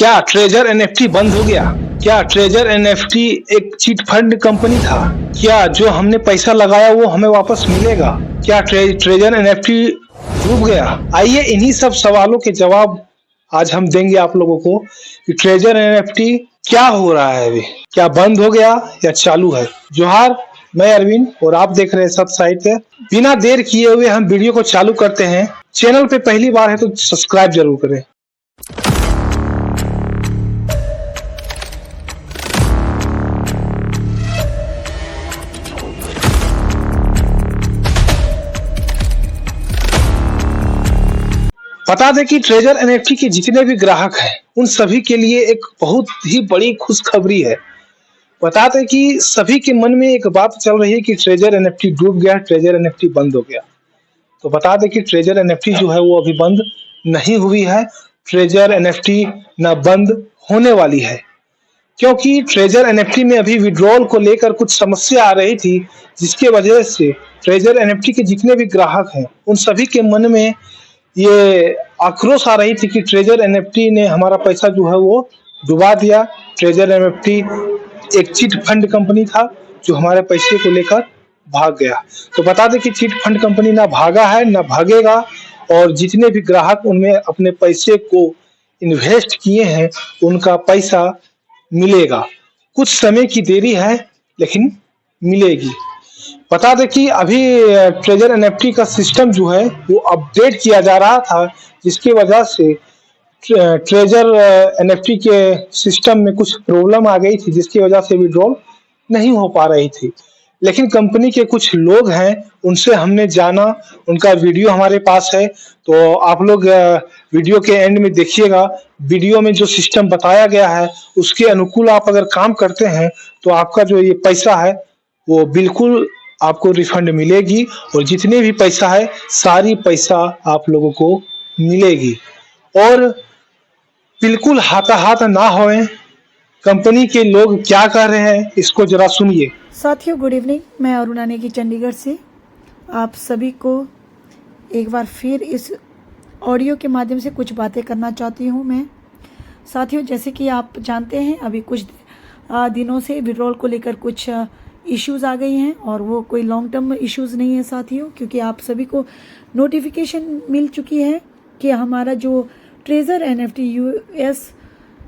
क्या treasure NFT बंद हो गया? क्या ट्रेजर एनएफटी एक चिट फंड कंपनी था? क्या जो हमने पैसा लगाया वो हमें वापस मिलेगा? क्या ट्रेजर एनएफटी डूब गया? आइए इन्हीं सब सवालों के जवाब आज हम देंगे आप लोगों को कि ट्रेजर एनएफटी क्या हो रहा है अभी, क्या बंद हो गया या चालू है। जोहार, मैं अरविंद और आप देख रहे हैं सब साहित्य। बिना देर किए हुए हम वीडियो को चालू करते हैं। चैनल पे पहली बार है तो सब्सक्राइब जरूर करें। बता दें कि ट्रेजर एनएफटी के जितने भी ग्राहक हैं उन सभी के लिए एक बहुत ही बड़ी खुशखबरी है। बता दें कि सभी के मन में एक बात चल रही है कि ट्रेजर एनएफटी डूब गया, ट्रेजर एनएफटी बंद हो गया। तो बता दें कि ट्रेजर एनएफटी जो है वो अभी बंद नहीं हुई है। ट्रेजर एनएफटी न बंद होने वाली है, क्योंकि ट्रेजर एनएफटी में अभी विड्रॉल को लेकर कुछ समस्या आ रही थी, जिसके वजह से ट्रेजर एनएफटी के जितने भी ग्राहक हैं उन सभी के मन में ये आक्रोश आ रही थी कि ट्रेजर एनएफटी ने हमारा पैसा जो है वो डुबा दिया। ट्रेजर एनएफटी एक चिट फंड कंपनी था जो हमारे पैसे को लेकर भाग गया। तो बता दें कि चिट फंड कंपनी ना भागा है ना भागेगा, और जितने भी ग्राहक उनमें अपने पैसे को इन्वेस्ट किए हैं उनका पैसा मिलेगा। कुछ समय की देरी है लेकिन मिलेगी। बता दें कि अभी ट्रेजर एनएफटी का सिस्टम जो है वो अपडेट किया जा रहा था, जिसकी वजह से ट्रेजर एनएफटी के सिस्टम में कुछ प्रॉब्लम आ गई थी, जिसकी वजह से विड्रॉल नहीं हो पा रही थी। लेकिन कंपनी के कुछ लोग हैं, उनसे हमने जाना, उनका वीडियो हमारे पास है, तो आप लोग वीडियो के एंड में देखिएगा। वीडियो में जो सिस्टम बताया गया है उसके अनुकूल आप अगर काम करते हैं तो आपका जो ये पैसा है वो बिल्कुल आपको रिफंड मिलेगी, और जितने भी पैसा है सारी पैसा आप लोगों को मिलेगी। और बिल्कुल हाथाहाथ ना होए। कंपनी के लोग क्या कह रहे हैं इसको जरा सुनिए। साथियों गुड इवनिंग, मैं अरुणा नेगी चंडीगढ़ से आप सभी को एक बार फिर इस ऑडियो के माध्यम से कुछ बातें करना चाहती हूँ मैं। साथियों, जैसे कि आप जानते हैं अभी कुछ दिनों से विड्रॉल को लेकर कुछ इश्यूज़ आ गई हैं, और वो कोई लॉन्ग टर्म इश्यूज़ नहीं है साथियों, क्योंकि आप सभी को नोटिफिकेशन मिल चुकी है कि हमारा जो treasure NFT US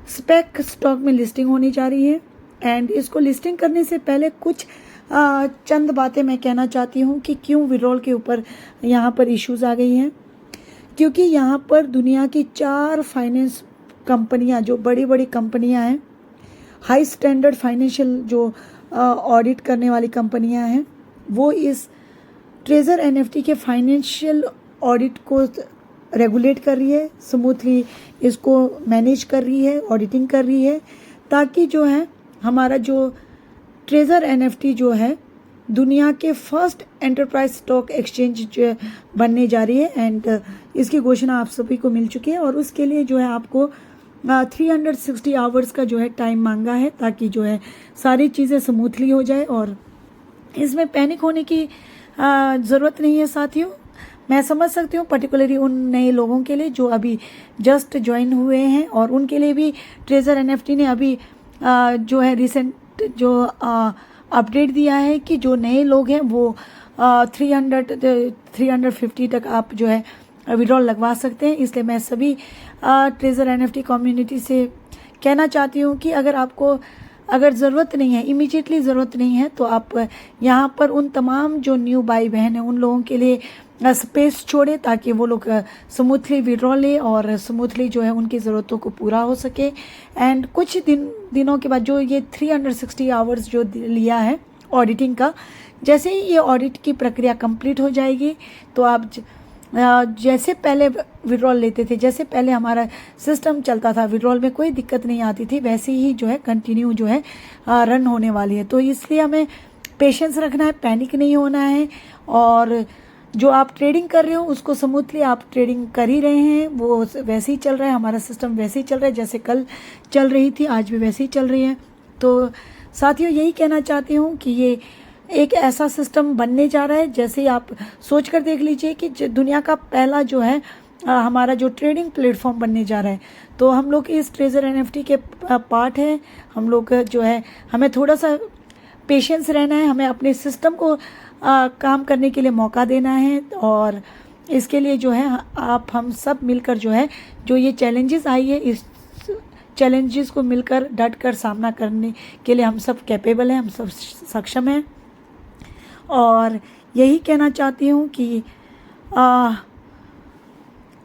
spec stock में लिस्टिंग होने जा रही है। एंड इसको लिस्टिंग करने से पहले कुछ चंद बातें मैं कहना चाहती हूँ कि क्यों विड्रॉल के ऊपर यहाँ पर इश्यूज़ आ गई हैं। क्योंकि यहाँ पर दुनिया की 4 फाइनेंस कंपनियाँ, जो बड़ी बड़ी कंपनियाँ हैं, हाई स्टैंडर्ड फाइनेंशियल जो ऑडिट करने वाली कंपनियां हैं, वो इस ट्रेजर एनएफटी के फाइनेंशियल ऑडिट को रेगुलेट कर रही है, स्मूथली इसको मैनेज कर रही है, ऑडिटिंग कर रही है, ताकि जो है हमारा जो ट्रेजर एनएफटी जो है दुनिया के फर्स्ट एंटरप्राइज स्टॉक एक्सचेंज बनने जा रही है। एंड इसकी घोषणा आप सभी को मिल चुकी है, और उसके लिए जो है आपको 360 आवर्स का जो है टाइम मांगा है, ताकि जो है सारी चीज़ें स्मूथली हो जाए। और इसमें पैनिक होने की ज़रूरत नहीं है साथियों। मैं समझ सकती हूँ पर्टिकुलरली उन नए लोगों के लिए जो अभी जस्ट ज्वाइन हुए हैं, और उनके लिए भी ट्रेजर एनएफटी ने अभी जो है रिसेंट जो अपडेट दिया है कि जो नए लोग हैं वो 350 तक आप जो है विड्रॉल लगवा सकते हैं। इसलिए मैं सभी ट्रेजर एनएफटी कम्युनिटी से कहना चाहती हूँ कि अगर ज़रूरत नहीं है, इमीडिएटली ज़रूरत नहीं है, तो आप यहाँ पर उन तमाम जो न्यू भाई बहन हैं उन लोगों के लिए स्पेस छोड़े, ताकि वो लोग स्मूथली विड्रॉल ले और स्मूथली जो है उनकी ज़रूरतों को पूरा हो सके। एंड कुछ दिनों के बाद जो ये 360 आवर्स जो लिया है ऑडिटिंग का, जैसे ही ये ऑडिट की प्रक्रिया कंप्लीट हो जाएगी तो आप जैसे पहले विड्रॉल लेते थे, जैसे पहले हमारा सिस्टम चलता था, विड्रॉल में कोई दिक्कत नहीं आती थी, वैसे ही जो है कंटिन्यू जो है रन होने वाली है। तो इसलिए हमें पेशेंस रखना है, पैनिक नहीं होना है, और जो आप ट्रेडिंग कर रहे हो उसको स्मूथली आप ट्रेडिंग कर ही रहे हैं, वो वैसे ही चल रहा है, हमारा सिस्टम वैसे ही चल रहा है, जैसे कल चल रही थी आज भी वैसे ही चल रही है। तो साथियों यही कहना चाहती हूँ कि ये एक ऐसा सिस्टम बनने जा रहा है, जैसे आप सोच कर देख लीजिए कि दुनिया का पहला जो है हमारा जो ट्रेडिंग प्लेटफॉर्म बनने जा रहा है। तो हम लोग इस ट्रेजर एनएफटी के पार्ट है। हम लोग जो है हमें थोड़ा सा पेशेंस रहना है, हमें अपने सिस्टम को काम करने के लिए मौका देना है, और इसके लिए जो है आप हम सब मिलकर जो है जो ये चैलेंजेस आई है, इस चैलेंजेस को मिलकर डट कर सामना करने के लिए हम सब कैपेबल हैं, हम सब सक्षम हैं। और यही कहना चाहती हूँ कि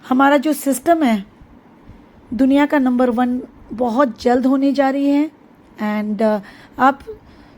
हमारा जो सिस्टम है दुनिया का नंबर 1 बहुत जल्द होने जा रही है। एंड आप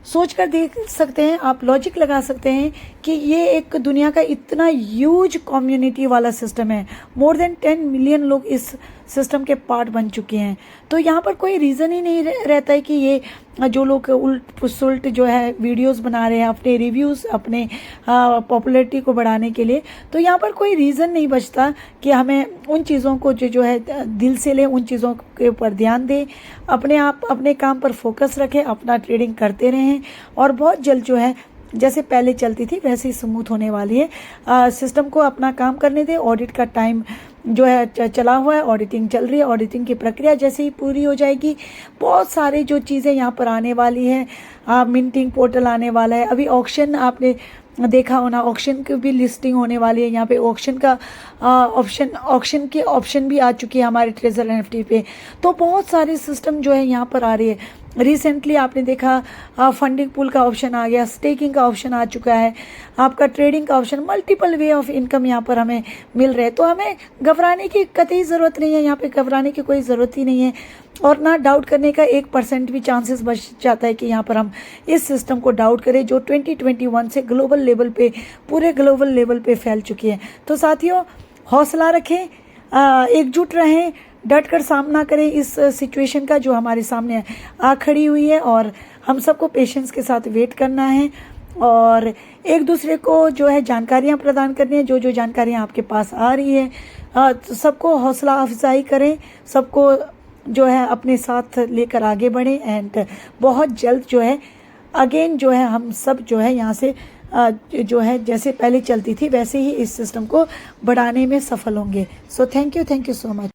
सोच कर देख सकते हैं, आप लॉजिक लगा सकते हैं कि ये एक दुनिया का इतना ह्यूज कम्युनिटी वाला सिस्टम है। मोर देन 10 मिलियन लोग इस सिस्टम के पार्ट बन चुके हैं। तो यहाँ पर कोई रीज़न ही नहीं रहता है कि ये जो लोग उल्ट सुलट जो है वीडियोस बना रहे हैं अपने रिव्यूज़, अपने पॉपुलैरिटी को बढ़ाने के लिए, तो यहाँ पर कोई रीज़न नहीं बचता कि हमें उन चीज़ों को जो है दिल से लें, उन चीज़ों के ऊपर ध्यान दें, अपने काम पर फोकस रखें, अपना ट्रेडिंग करते रहें, और बहुत जल्द जो है जैसे पहले चलती थी वैसे ही स्मूथ होने वाली है। सिस्टम को अपना काम करने दें। ऑडिट का टाइम जो है चला हुआ है, ऑडिटिंग चल रही है। ऑडिटिंग की प्रक्रिया जैसे ही पूरी हो जाएगी, बहुत सारे जो चीज़ें यहाँ पर आने वाली हैं, मिंटिंग पोर्टल आने वाला है। अभी ऑक्शन आपने देखा होना, ऑक्शन की भी लिस्टिंग होने वाली है। यहाँ पे ऑक्शन का ऑक्शन के ऑप्शन भी आ चुकी है हमारे ट्रेजर एनएफटी पे। तो बहुत सारे सिस्टम जो है यहाँ पर आ रही है। रिसेंटली आपने देखा फंडिंग पूल का ऑप्शन आ गया, स्टेकिंग का ऑप्शन आ चुका है, आपका ट्रेडिंग का option, multiple way of income यहाँ पर हमें मिल रहे हैं। तो हमें घबराने की कतई ज़रूरत नहीं है, यहाँ पे घबराने की कोई ज़रूरत ही नहीं है, और ना डाउट करने का 1% भी चांसेस बच जाता है कि यहाँ पर हम इस सिस्टम को डाउट करें जो 2021 से ग्लोबल लेवल पे, पूरे ग्लोबल लेवल पे फैल चुकी है। तो साथियों, हौसला रखें, एकजुट रहें, डट कर सामना करें इस सिचुएशन का जो हमारे सामने आ खड़ी हुई है, और हम सबको पेशेंस के साथ वेट करना है, और एक दूसरे को जो है जानकारियाँ प्रदान करनी है। जो जो जानकारियाँ आपके पास आ रही है, तो सबको हौसला अफजाई करें, सबको जो है अपने साथ लेकर आगे बढ़ें। एंड बहुत जल्द जो है अगेन जो है हम सब जो है यहाँ से जो है जैसे पहले चलती थी वैसे ही इस सिस्टम को बढ़ाने में सफल होंगे। So thank you so much.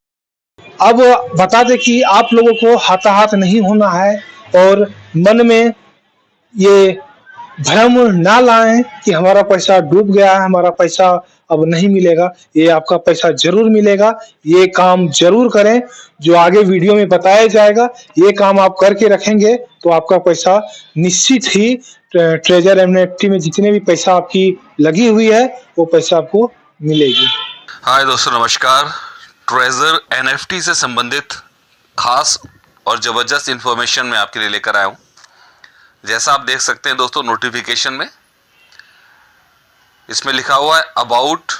अब बता दें कि आप लोगों को हाथाहाथ नहीं होना है, और मन में ये भ्रम ना लाएं कि हमारा पैसा डूब गया है, हमारा पैसा अब नहीं मिलेगा। ये आपका पैसा जरूर मिलेगा। ये काम जरूर करें जो आगे वीडियो में बताया जाएगा। ये काम आप करके रखेंगे तो आपका पैसा निश्चित ही ट्रेजर एनएफटी में जितने भी पैसा आपकी लगी हुई है वो पैसा आपको मिलेगी। हाय दोस्तों, नमस्कार। ट्रेजर एनएफटी से संबंधित खास और ज़बरदस्त इन्फॉर्मेशन मैं आपके लिए लेकर आया हूँ। जैसा आप देख सकते हैं दोस्तों नोटिफिकेशन में, इसमें लिखा हुआ है about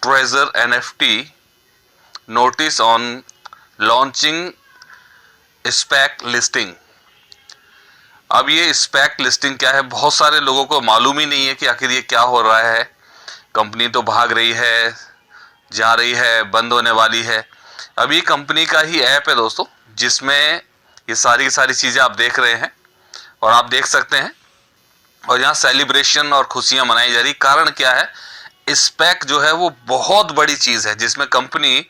treasure NFT notice on launching SPAC listing. अब ये स्पैक लिस्टिंग क्या है, बहुत सारे लोगों को मालूम ही नहीं है कि आखिर ये क्या हो रहा है। कंपनी तो भाग रही है, जा रही है, बंद होने वाली है। अब ये कंपनी का ही ऐप है दोस्तों, जिसमें ये सारी की सारी चीज़ें आप देख रहे हैं और आप देख सकते हैं, और यहाँ सेलिब्रेशन और खुशियाँ मनाई जा रही। कारण क्या है, स्पैक जो है वो बहुत बड़ी चीज़ है जिसमें कंपनी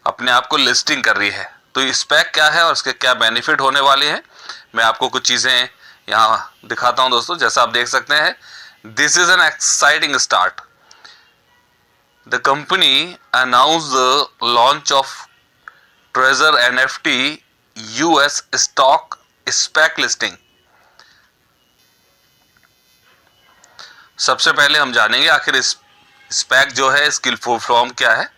अपने आप को लिस्टिंग कर रही है। तो स्पैक क्या है और उसके क्या बेनिफिट होने वाले हैं, मैं आपको कुछ चीज़ें यहाँ दिखाता हूँ दोस्तों। जैसा आप देख सकते हैं, this is an exciting start. The company announced the launch of Trezor NFT US stock SPAC listing। सबसे पहले हम जानेंगे आखिर इस SPAC जो है इसकी फुल फॉर्म क्या है।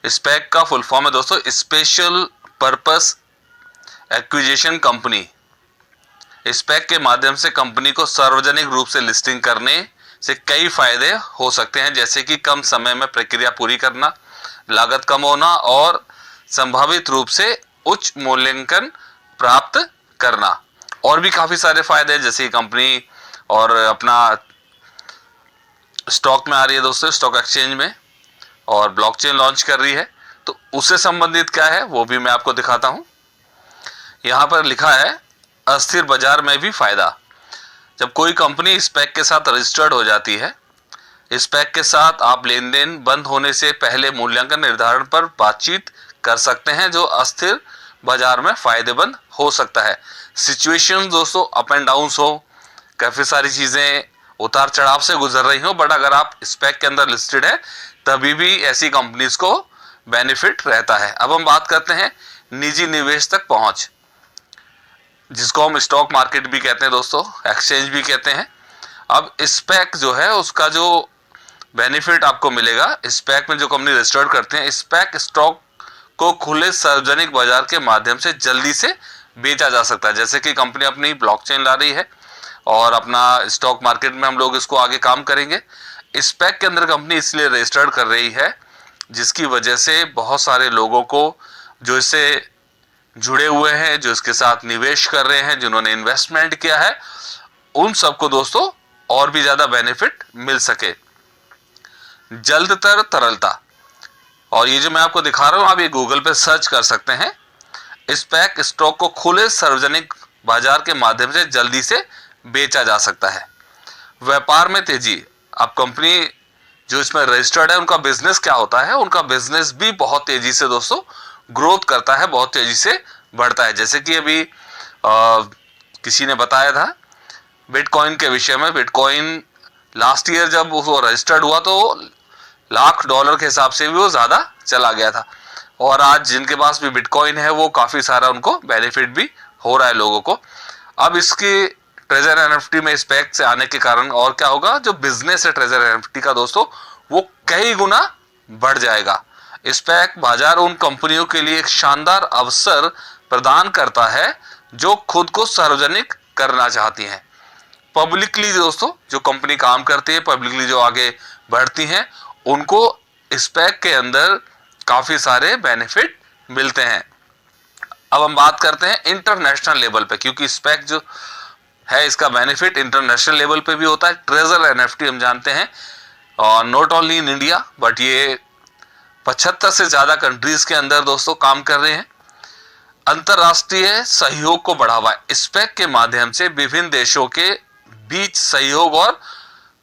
SPAC का फुल फॉर्म है दोस्तों special purpose acquisition company. SPAC के माध्यम से कंपनी को सार्वजनिक रूप से लिस्टिंग करने से कई फायदे हो सकते हैं, जैसे कि कम समय में प्रक्रिया पूरी करना, लागत कम होना और संभावित रूप से उच्च मूल्यांकन प्राप्त करना। और भी काफी सारे फायदे हैं, जैसे कंपनी और अपना स्टॉक में आ रही है दोस्तों, स्टॉक एक्सचेंज में, और ब्लॉकचेन लॉन्च कर रही है। तो उससे संबंधित क्या है वो भी मैं आपको दिखाता हूं। यहां पर लिखा है अस्थिर बाजार में भी फायदा। जब कोई कंपनी स्पैक के साथ रजिस्टर्ड हो जाती है स्पैक के साथ आप लेन देन बंद होने से पहले मूल्यांकन निर्धारण पर बातचीत कर सकते हैं, जो अस्थिर बाजार में फायदेमंद हो सकता है। सिचुएशन दोस्तों अप एंड डाउन हो, काफी सारी चीजें उतार चढ़ाव से गुजर रही हो, बट अगर आप स्पैक के अंदर लिस्टेड है तभी भी ऐसी कंपनीज को बेनिफिट रहता है। अब हम बात करते हैं निजी निवेश तक पहुंच, जिसको हम स्टॉक मार्केट भी कहते हैं दोस्तों, एक्सचेंज भी कहते हैं। अब स्पैक जो है उसका जो बेनिफिट आपको मिलेगा, स्पैक में जो कंपनी रजिस्टर्ड करते हैं, स्पैक स्टॉक को खुले सार्वजनिक बाजार के माध्यम से जल्दी से बेचा जा सकता है। जैसे कि कंपनी अपनी ब्लॉकचेन ला रही है और अपना स्टॉक मार्केट में हम लोग इसको आगे काम करेंगे। स्पैक के अंदर कंपनी इसलिए रजिस्टर्ड कर रही है जिसकी वजह से बहुत सारे लोगों को जो इससे जुड़े हुए हैं, जो इसके साथ निवेश कर रहे हैं, जिन्होंने इन्वेस्टमेंट किया है, उन सबको दोस्तों और भी ज्यादा बेनिफिट मिल सके। जल्दतर तरलता, और ये जो मैं आपको दिखा रहा हूं आप ये गूगल पे सर्च कर सकते हैं। स्पैक स्टॉक को खुले सार्वजनिक बाजार के माध्यम से जल्दी से बेचा जा सकता है। व्यापार में तेजी, अब कंपनी जो इसमें रजिस्टर्ड है उनका बिजनेस क्या होता है, उनका बिजनेस भी बहुत तेजी से दोस्तों ग्रोथ करता है, बहुत तेजी से बढ़ता है। जैसे कि अभी किसी ने बताया था बिटकॉइन के विषय में, बिटकॉइन लास्ट ईयर जब वो रजिस्टर्ड हुआ तो $1,00,000 के हिसाब से भी वो ज्यादा चला गया था, और आज जिनके पास भी बिटकॉइन है वो काफी सारा उनको बेनिफिट भी हो रहा है लोगों को। अब इसके ट्रेजर एनएफटी में स्पैक से आने के कारण और क्या होगा, जो बिजनेस है ट्रेजर एनएफटी का दोस्तों वो कई गुना बढ़ जाएगा। स्पैक बाजार उन कंपनियों के लिए एक शानदार अवसर प्रदान करता है जो खुद को सार्वजनिक करना चाहती हैं। पब्लिकली दोस्तों जो कंपनी काम करती है, पब्लिकली जो आगे बढ़ती हैं, उनको स्पैक के अंदर काफी सारे बेनिफिट मिलते हैं। अब हम बात करते हैं इंटरनेशनल लेवल पे, क्योंकि स्पैक जो है इसका बेनिफिट इंटरनेशनल लेवल पे भी होता है। ट्रेजर एनएफटी हम जानते हैं, और not only in India but ये 75 से ज्यादा कंट्रीज के अंदर दोस्तों काम कर रहे हैं। अंतरराष्ट्रीय सहयोग को बढ़ावा, स्पैक के माध्यम से विभिन्न देशों के बीच सहयोग और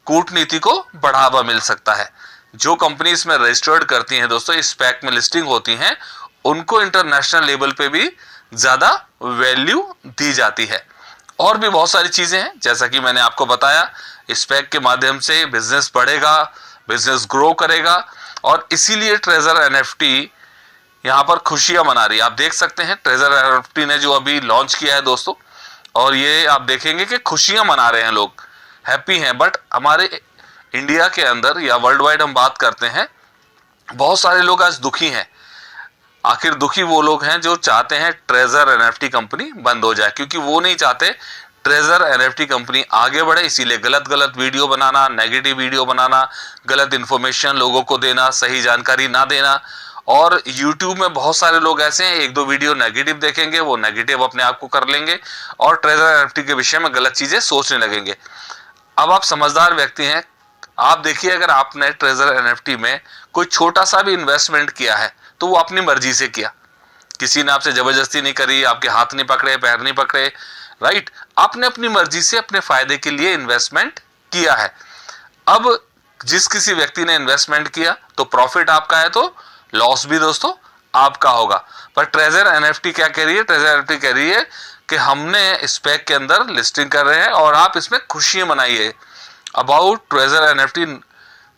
कूटनीति को बढ़ावा मिल सकता है। जो कंपनी इसमें रजिस्टर्ड करती हैं दोस्तों, स्पैक में लिस्टिंग होती हैं, उनको इंटरनेशनल लेवल पे भी ज्यादा वैल्यू दी जाती है। और भी बहुत सारी चीजें हैं, जैसा कि मैंने आपको बताया, स्पैक के माध्यम से बिजनेस बढ़ेगा, बिजनेस ग्रो करेगा, और इसीलिए ट्रेजर एनएफटी यहाँ पर खुशियां मना रही है। आप देख सकते हैं ट्रेजर एनएफटी ने जो अभी लॉन्च किया है दोस्तों, और ये आप देखेंगे कि खुशियां मना रहे हैं लोग, हैप्पी हैं। बट हमारे इंडिया के अंदर या वर्ल्ड वाइड हम बात करते हैं, बहुत सारे लोग आज दुखी हैं। आखिर दुखी वो लोग हैं जो चाहते हैं ट्रेजर एनएफटी कंपनी बंद हो जाए, क्योंकि वो नहीं चाहते ट्रेजर एनएफटी कंपनी आगे बढ़े। इसीलिए गलत गलत वीडियो बनाना, नेगेटिव वीडियो बनाना, गलत इंफॉर्मेशन लोगों को देना, सही जानकारी ना देना। और YouTube में बहुत सारे लोग ऐसे हैं, एक दो वीडियो नेगेटिव देखेंगे, वो नेगेटिव अपने आप को कर लेंगे और ट्रेजर एनएफटी के विषय में गलत चीजें सोचने लगेंगे। अब आप समझदार व्यक्ति हैं, आप देखिए अगर आपने ट्रेजर एनएफटी में कोई छोटा सा भी इन्वेस्टमेंट किया है तो वो अपनी मर्जी से किया, किसी ने आपसे जबरदस्ती नहीं करी, आपके हाथ नहीं पकड़े, पैर नहीं पकड़े, राइट। आपने अपनी मर्जी से अपने फायदे के लिए इन्वेस्टमेंट किया है। अब जिस किसी व्यक्ति ने इन्वेस्टमेंट किया तो प्रॉफिट आपका है, तो लॉस भी दोस्तों आपका होगा। पर ट्रेजर एनएफटी क्या कह रही है, ट्रेजर एनएफटी कह रही है कि हमने स्पैक के अंदर लिस्टिंग कर रहे हैं और आप इसमें खुशियां मनाइए। About treasure NFT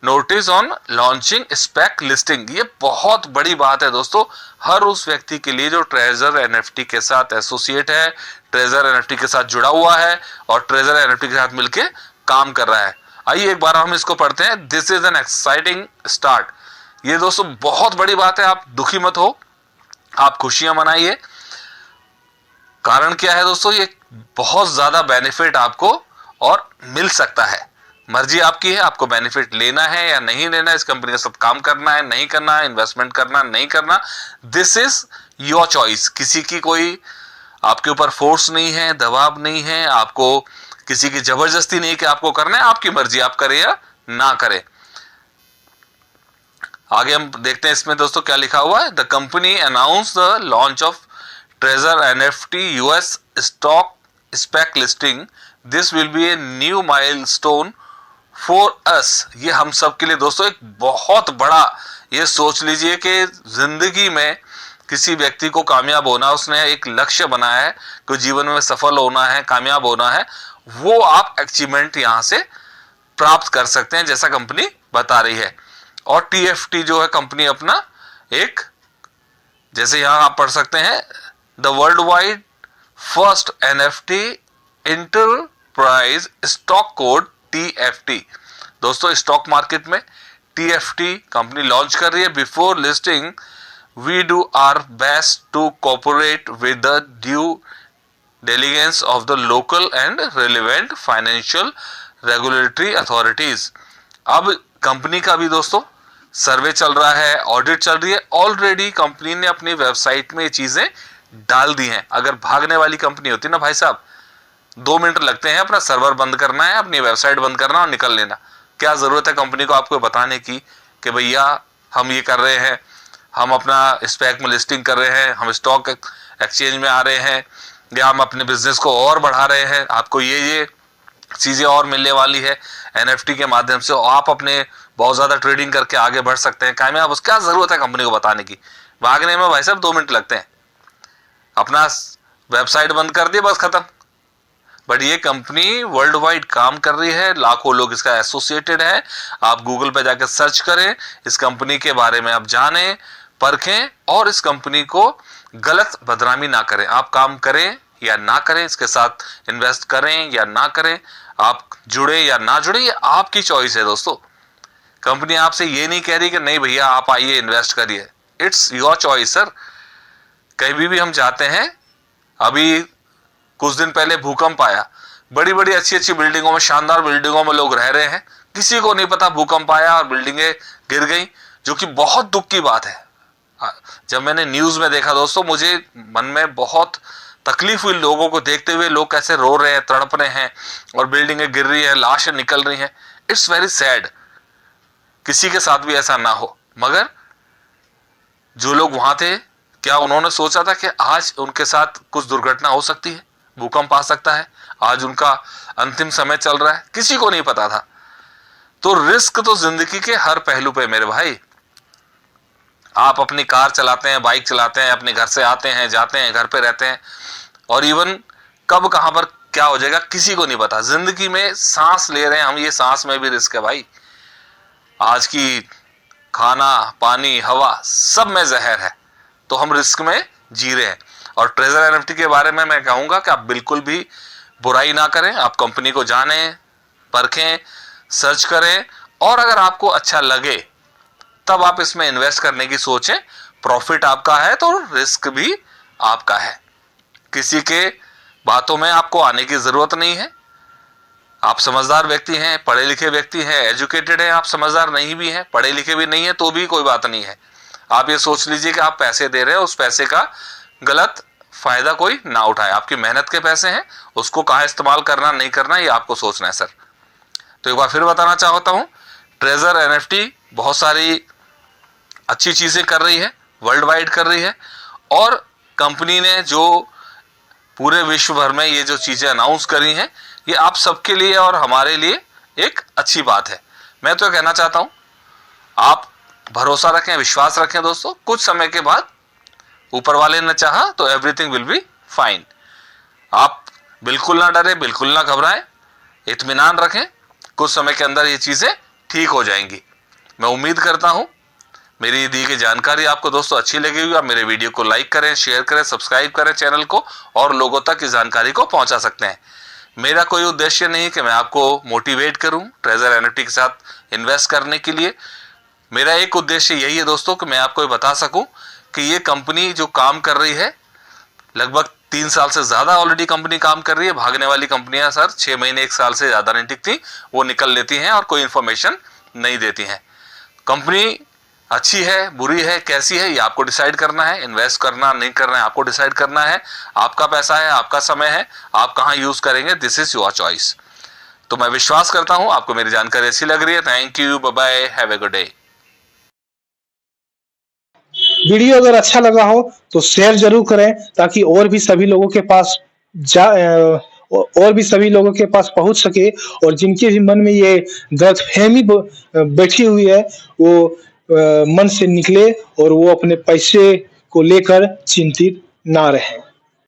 notice on launching SPAC listing, ये बहुत बड़ी बात है दोस्तों हर उस व्यक्ति के लिए जो ट्रेजर एनएफटी के साथ एसोसिएट है, ट्रेजर एनएफटी के साथ जुड़ा हुआ है और ट्रेजर एनएफटी के साथ मिलके काम कर रहा है। आइए एक बार हम इसको पढ़ते हैं। This is an exciting start, ये दोस्तों बहुत बड़ी बात है। आप दुखी मत हो, आप खुशियां मनाइए। कारण क्या है दोस्तों, ये बहुत ज्यादा बेनिफिट आपको और मिल सकता है। मर्जी आपकी है, आपको बेनिफिट लेना है या नहीं लेना, इस कंपनी के साथ काम करना है नहीं करना है, इन्वेस्टमेंट करना नहीं करना, दिस इज योर चॉइस। किसी की कोई आपके ऊपर फोर्स नहीं है, दबाव नहीं है, आपको किसी की जबरदस्ती नहीं कि आपको करना है, आपकी मर्जी, आप करें या ना करें। आगे हम देखते हैं इसमें दोस्तों क्या लिखा हुआ है। The company announce the launch of treasure NFT US stock SPAC listing, this will be a new milestone for us, ये हम सब के लिए दोस्तों एक बहुत बड़ा, ये सोच लीजिए कि जिंदगी में किसी व्यक्ति को कामयाब होना, उसने एक लक्ष्य बनाया है कि जीवन में सफल होना है, कामयाब होना है, वो आप अचीवमेंट यहां से प्राप्त कर सकते हैं जैसा कंपनी बता रही है। और TFT जो है कंपनी अपना एक, जैसे यहां आप पढ़ सकते हैं, the world wide first NFT enterprise stock code TFT। दोस्तों स्टॉक मार्केट में TFT कंपनी लॉन्च कर रही है। Before listing we do our best to cooperate with the due diligence of the local and relevant financial regulatory authorities। अब company का भी दोस्तों सर्वे चल रहा है, ऑडिट चल रही है। ऑलरेडी कंपनी ने अपनी वेबसाइट में ये चीजें डाल दी हैं। अगर भागने वाली कंपनी होती ना भाई साहब, 2 मिनट लगते हैं, अपना सर्वर बंद करना है, अपनी वेबसाइट बंद करना और निकल लेना। क्या जरूरत है कंपनी को आपको बताने की कि भैया हम ये कर रहे हैं, हम अपना स्पैक में लिस्टिंग कर रहे हैं, हम स्टॉक एक्सचेंज में आ रहे हैं, या हम अपने बिजनेस को और बढ़ा रहे हैं, आपको ये चीजें और मिलने वाली है NFT के माध्यम से, आप अपने बहुत ज्यादा ट्रेडिंग करके आगे बढ़ सकते हैं, कामयाब। क्या जरूरत है कंपनी को बताने की? भागने में भाई साहब 2 मिनट लगते हैं, अपना वेबसाइट बंद कर दिया, बस खत्म। बट ये कंपनी वर्ल्ड वाइड काम कर रही है, लाखों लोग इसका एसोसिएटेड है। आप गूगल पे जाकर सर्च करें, इस कंपनी के बारे में आप जानें, परखें, और इस कंपनी को गलत बदनामी ना करें। आप काम करें या ना करें, इसके साथ इन्वेस्ट करें या ना करें, आप जुड़े या ना जुड़े, ये आपकी चॉइस है दोस्तों। कंपनी आपसे ये नहीं कह रही कि नहीं भैया आप आइए इन्वेस्ट करिए, इट्स योर चॉइस सर। कहीं भी हम जाते हैं, अभी कुछ दिन पहले भूकंप आया, बड़ी बड़ी अच्छी अच्छी बिल्डिंगों में, शानदार बिल्डिंगों में लोग रह रहे हैं, किसी को नहीं पता भूकंप आया और बिल्डिंगें गिर गई, जो कि बहुत दुख की बात है। जब मैंने न्यूज में देखा दोस्तों, मुझे मन में बहुत तकलीफ हुई लोगों को देखते हुए, लोग कैसे रो रहे हैं, तड़प रहे हैं, और बिल्डिंगें गिर रही हैं, लाशें निकल रही हैं। इट्स वेरी सैड, किसी के साथ भी ऐसा ना हो। मगर जो लोग वहां थे, क्या उन्होंने सोचा था कि आज उनके साथ कुछ दुर्घटना हो सकती है, भूकंप आ सकता है, आज उनका अंतिम समय चल रहा है? किसी को नहीं पता था। तो रिस्क तो जिंदगी के हर पहलू पे मेरे भाई। आप अपनी कार चलाते हैं, बाइक चलाते हैं, अपने घर से आते हैं, जाते हैं, घर पे रहते हैं, और इवन कब कहां पर क्या हो जाएगा किसी को नहीं पता। जिंदगी में सांस ले रहे हैं हम, ये सांस में भी रिस्क है भाई। आज की खाना, पानी, हवा सब में जहर है, तो हम रिस्क में जी रहे हैं। और ट्रेजर NFT के बारे में मैं कहूंगा कि आप बिल्कुल भी बुराई ना करें, आप कंपनी को जानें, परखें, सर्च करें, और अगर आपको अच्छा लगे तब आप इसमें इन्वेस्ट करने की सोचें। प्रॉफिट आपका है तो रिस्क भी आपका है। किसी के बातों में आपको आने की जरूरत नहीं है। आप समझदार व्यक्ति हैं, पढ़े लिखे व्यक्ति हैं, एजुकेटेड हैं, आप समझदार नहीं भी हैं, पढ़े लिखे भी नहीं है, तो भी कोई बात नहीं है। आप ये सोच लीजिए कि आप पैसे दे रहे हैं, उस पैसे का गलत फायदा कोई ना उठाए। आपकी मेहनत के पैसे हैं, उसको कहां इस्तेमाल करना नहीं करना ये आपको सोचना है सर। तो एक बार फिर बताना चाहता हूं, ट्रेजर NFT बहुत सारी अच्छी चीजें कर रही है, वर्ल्ड वाइड कर रही है, और कंपनी ने जो पूरे विश्व भर में ये जो चीजें अनाउंस करी हैं, ये आप सबके लिए और हमारे लिए एक अच्छी बात है। मैं तो कहना चाहता हूं, आप भरोसा रखें, विश्वास रखें दोस्तों। कुछ समय के बाद ऊपर वाले ने चाहा तो एवरीथिंग विल बी फाइन। आप बिल्कुल ना डरे, बिल्कुल ना घबराएं, इत्मीनान रखें, कुछ समय के अंदर ये चीजें ठीक हो जाएंगी। मैं उम्मीद करता हूं मेरी दी गई जानकारी आपको दोस्तों अच्छी लगी होगी। आप मेरे वीडियो को लाइक करें, शेयर करें, सब्सक्राइब करें चैनल को, और लोगों तक इस जानकारी को पहुंचा सकते हैं। मेरा कोई उद्देश्य नहीं कि मैं आपको मोटिवेट करूं ट्रेजर NFT के साथ इन्वेस्ट करने के लिए। मेरा एक उद्देश्य यही है दोस्तों कि मैं आपको ये बता सकूं कि ये कंपनी जो काम कर रही है, लगभग 3 साल से ज्यादा ऑलरेडी कंपनी काम कर रही है। भागने वाली कंपनियां सर 6 महीने 1 साल से ज्यादा नहीं टिकती, वो निकल लेती हैं और कोई इंफॉर्मेशन नहीं देती हैं। कंपनी अच्छी है, बुरी है, कैसी है, ये आपको डिसाइड करना है। इन्वेस्ट करना नहीं करना है आपको डिसाइड करना है। आपका पैसा है, आपका समय है, आप कहां यूज करेंगे, दिस इज योर चॉइस। तो मैं विश्वास करता हूं आपको मेरी जानकारी अच्छी लग रही है। Thank you, bye bye, have a good day. Video अगर अच्छा लगा हो तो शेयर जरूर करें, ताकि और भी सभी लोगों के पास और भी सभी लोगों के पास पहुंच सके, और जिनके भी मन में ये गलतफहमी बैठी हुई है वो मन से निकले और वो अपने पैसे को लेकर चिंतित ना रहें।